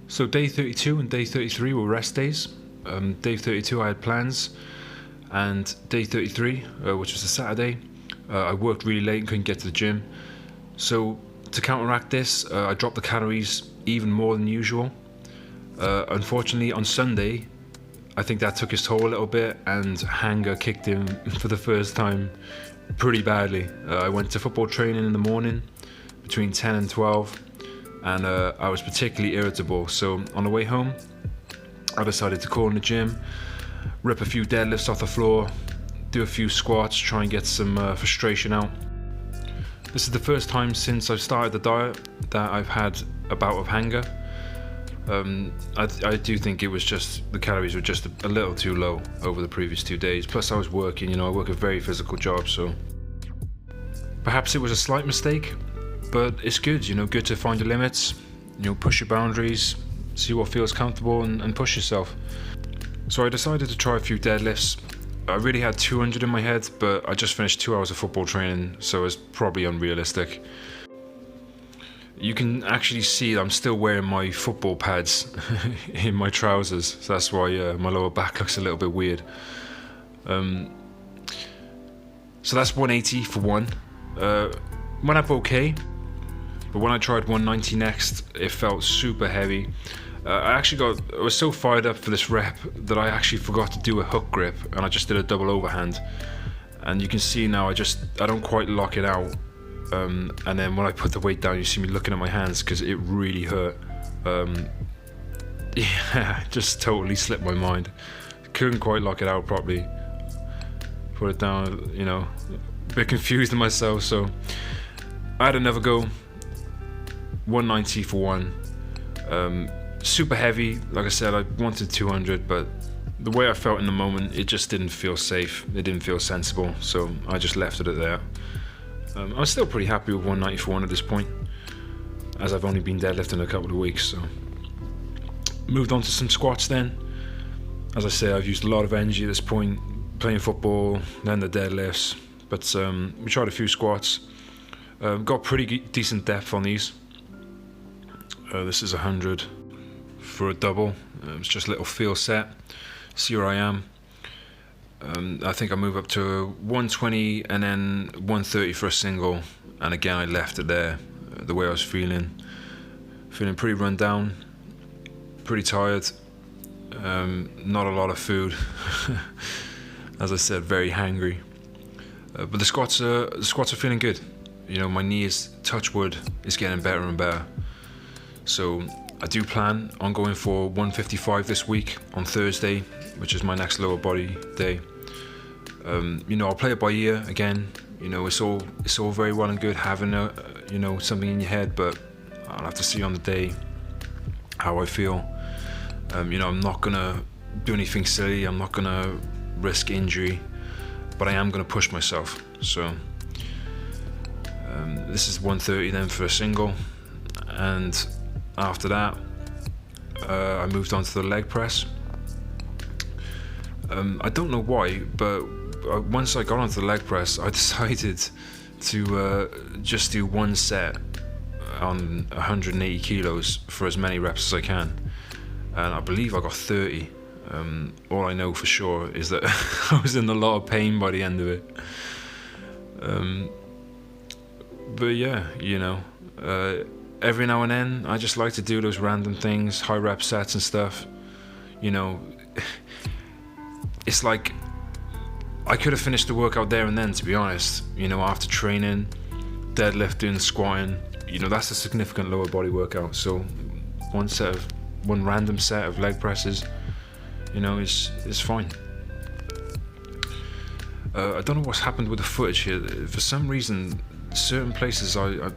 So day 32 and day 33 were rest days. Day 32 I had plans, and day 33, which was a Saturday, I worked really late and couldn't get to the gym. So to counteract this, I dropped the calories even more than usual. Unfortunately, on Sunday, I think that took its toll a little bit, and hunger kicked in for the first time pretty badly. I went to football training in the morning between 10 and 12, and I was particularly irritable. So on the way home, I decided to call in the gym, rip a few deadlifts off the floor, do a few squats, try and get some frustration out. This is the first time since I've started the diet that I've had a bout of hunger. I do think it was just the calories were just a little too low over the previous 2 days. Plus I was working, I work a very physical job, so perhaps it was a slight mistake, but it's good, good to find your limits, push your boundaries, see what feels comfortable and push yourself. So I decided to try a few deadlifts. I really had 200 in my head, but I just finished 2 hours of football training, so it's probably unrealistic. You can actually see I'm still wearing my football pads in my trousers, so that's why my lower back looks a little bit weird. So that's 180 for one. Went up okay, but when I tried 190 next, it felt super heavy. I was so fired up for this rep that I actually forgot to do a hook grip, and I just did a double overhand. And you can see now I don't quite lock it out. And then when I put the weight down, you see me looking at my hands because it really hurt. Yeah, just totally slipped my mind. Couldn't quite lock it out properly. Put it down, a bit confused in myself. So I had another go. 190 for one. Super heavy. Like I said, I wanted 200, but the way I felt in the moment, it just didn't feel safe. It didn't feel sensible. So I just left it at there. I'm still pretty happy with 190 for one at this point, as I've only been deadlifting a couple of weeks. So moved on to some squats then. As I say, I've used a lot of energy at this point, playing football, then the deadlifts. But we tried a few squats. Got pretty decent depth on these. This is 100 for a double. It's just a little feel set. See where I am. I think I move up to 120 and then 130 for a single, and again I left it there. The way I was feeling pretty run down, pretty tired, not a lot of food. As I said, very hangry. But the squats are feeling good. My knees, touch wood, is getting better and better. So I do plan on going for 155 this week on Thursday, which is my next lower body day. I'll play it by ear again. It's all very well and good having something in your head, but I'll have to see on the day how I feel. I'm not gonna do anything silly. I'm not gonna risk injury, but I am gonna push myself. So this is 130 then for a single, and after that I moved on to the leg press. I don't know why, but once I got onto the leg press, I decided to just do one set on 180 kilos for as many reps as I can, and I believe I got 30. All I know for sure is that I was in a lot of pain by the end of it. But yeah, every now and then I just like to do those random things, high rep sets and stuff. It's like I could have finished the workout there and then, to be honest. After training, deadlifting, squatting, that's a significant lower body workout. So one random set of leg presses, is fine. I don't know what's happened with the footage here. For some reason, certain places I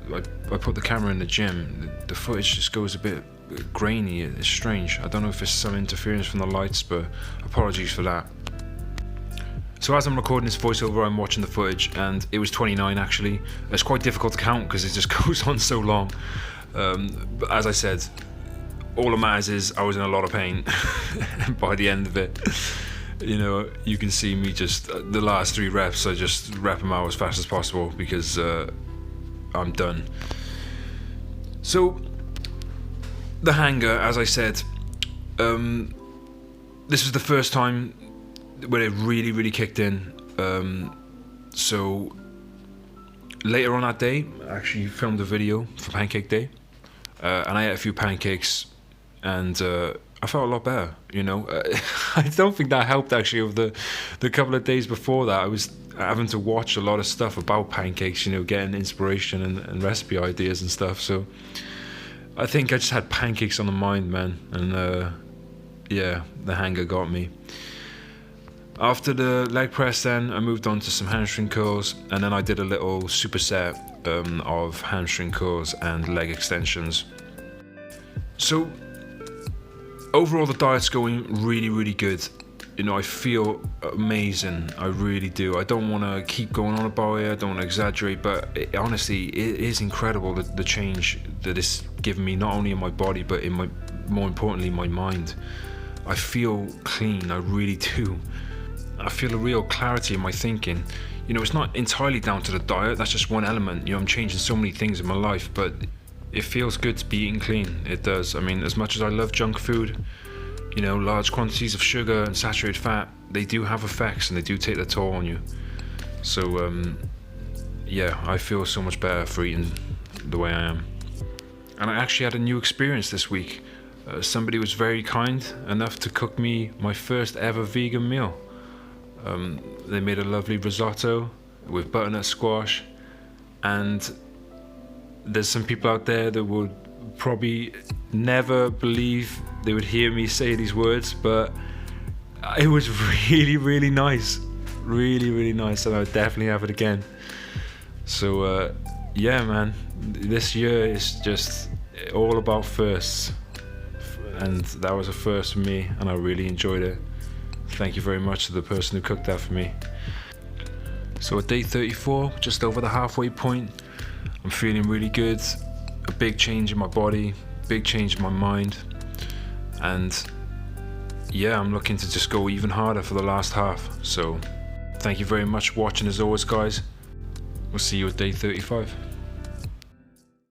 put the camera in the gym, the footage just goes a bit grainy. It's strange. I don't know if it's some interference from the lights, but apologies for that. So as I'm recording this voiceover, I'm watching the footage, and it was 29 actually. It's quite difficult to count because it just goes on so long. But as I said, all that matters is I was in a lot of pain. And by the end of it, you can see me just, the last 3 reps, I just rep them out as fast as possible because I'm done. So the hanger, as I said, this was the first time where it really kicked in. So later on that day, I actually filmed a video for Pancake Day, and I ate a few pancakes, and I felt a lot better, you know. I don't think that helped actually over the couple of days before that. I was having to watch a lot of stuff about pancakes, you know, getting inspiration and recipe ideas and stuff. So I think I just had pancakes on the mind, man, and yeah, the hanger got me. After the leg press then, I moved on to some hamstring curls, and then I did a little superset of hamstring curls and leg extensions. So overall the diet's going really good. You know, I feel amazing, I really do. I don't want to keep going on about it, I don't want to exaggerate, but honestly, it is incredible the change that it's given me, not only in my body, but in my, more importantly, my mind. I feel clean, I really do. I feel a real clarity in my thinking. You know, it's not entirely down to the diet, that's just one element. You know, I'm changing so many things in my life, but it feels good to be eating clean, it does. I mean, as much as I love junk food, you know, large quantities of sugar and saturated fat, they do have effects and they do take their toll on you. So, yeah, I feel so much better for eating the way I am. And I actually had a new experience this week. Somebody was very kind enough to cook me my first ever vegan meal. They made a lovely risotto with butternut squash, and there's some people out there that would probably never believe they would hear me say these words, but it was really nice, really nice, and I would definitely have it again. So yeah, man, this year is just all about firsts, and that was a first for me, and I really enjoyed it. Thank you very much to the person who cooked that for me. So at day 34, just over the halfway point, I'm feeling really good. A big change in my body, big change in my mind, and yeah, I'm looking to just go even harder for the last half. So thank you very much for watching as always, guys. We'll see you at day 35.